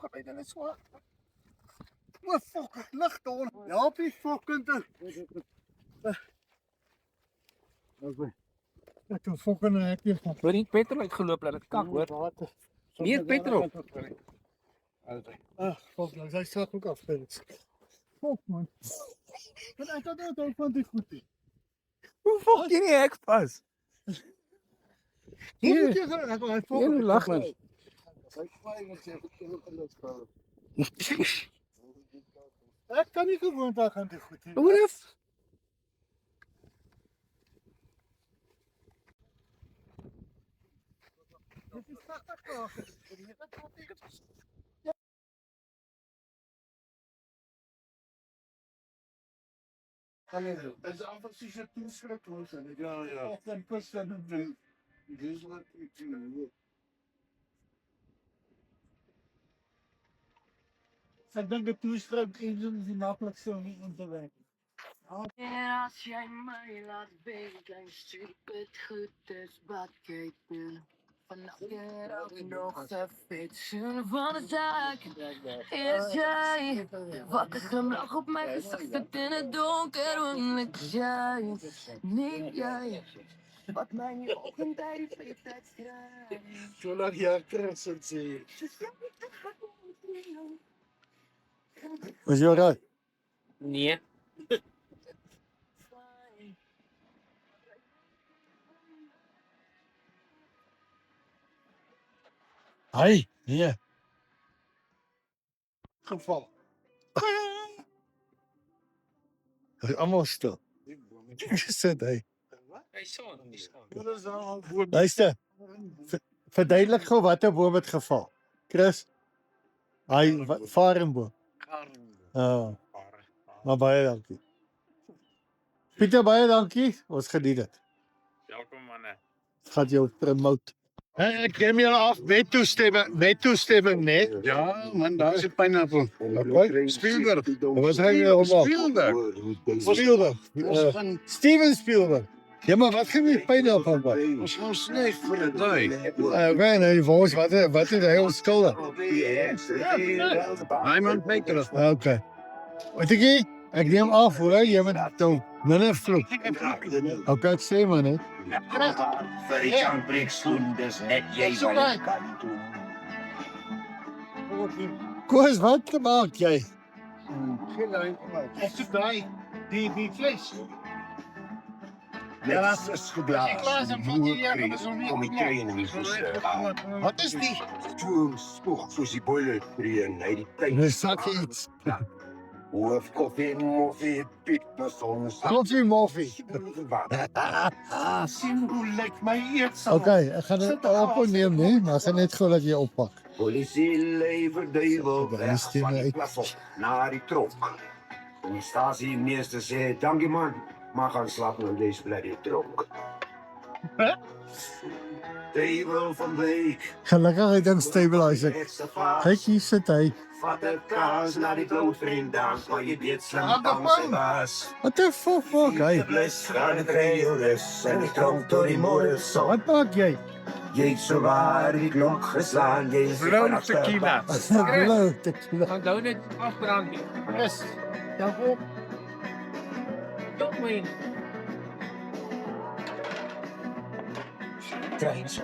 Kry dit net so. O, fuck, lig daar. Help die fucking toe. Ek het fucking ek hier van. Hoor nie petrol uitgeloop dat dit kak hoor. Meer petrol. Fuck, nou sy sal ook afstel. Fuck man. Wat ek het nou ook van die goed. Hoe fuck jy nie hek vas? Hoe moet jy gaan? Ek wil hy fuck. Jy lag man. Ek kan nie gewoon daar gaan die goed nie. Hoor af. Dit is sagtig klaar. Het is amper soos 'n toeskrik ons en ja. Of 'n persoon doen. Dis wat ek doen. Ek dink 'n toeskrik is die maklikste om te werk. En as jy my laat weet, dan stuur dit goed is wat jy doen. Vanaf hier ook nog een fietsen van de zaak. Is jij wat de glimlach op mijn gezicht zit in het donker, want jij, niet jij. Wat mijn je ogen tijdens leeftijd schrijft. Zolang jy kers en sê. Was jy reg? Nee. Hey, nee. Geval. Almal stil. Sit hy. Hy son nie son. Luister. Verduidelik gou watter boom het geval. Chris. Hy varenboom. Maar baie dankie. Pieter, baie dankie. Ons geniet dit. Welkom manne. Gaat jou promote. Ek neem julle af met toestemming, nee. Ja, man, daar is 'n pineappel. Spielberg. Wat hy allemaal? Spielberg. Steven Spielberg. Ja, maar wat gaan jy pineappel by? Ons gaan snyf vir 'n dag. Okay, nou volgens wat is hy ons skuldig? Hy moet make dit. Okay. Weet ek neem af hoor, jy moet dan minder vloek. Okay, ek sê maar net. Vir die handbreekskoen, dis net jy wat ek kan doen. Koos, wat maak jy? Is dit daai die vlees? Net is geblaas. Ik laat hem van die jaar, dat is nog niet Om die trainen nie Wat is die? Toe spoeg soos die boiler train, hy die tyd. Dis sak iets. Hoof koffie, moffie, piek na son. Koffie moffie. Sien hoe lyk my eetsel. Okay, ek gaan dit opneem nie, maar ek gaan net gou dat jy oppak. Polisie lever duivel Daar weg is die van die uit. plafon na die tronk. En die stasiemeester sê, dankie man, maar gaan slaap in deze bloody tronk. Duivel van Beek, Gelukkig het dan stabilizer. het se vaas. Kyk hier sit hy. Vat 'n kaas na die bloedvriend dan, maar jy weet slim dan sy baas. What the fuck maak hy? Die blus gaan het reëles en die tronk door die moeder so. Wat maak jy? Jy het so waar die klok geslaan, jy is Blou tequila. Blou tequila. Onthou net afbrand nie. Yes. Dan op. Tot my. Trains.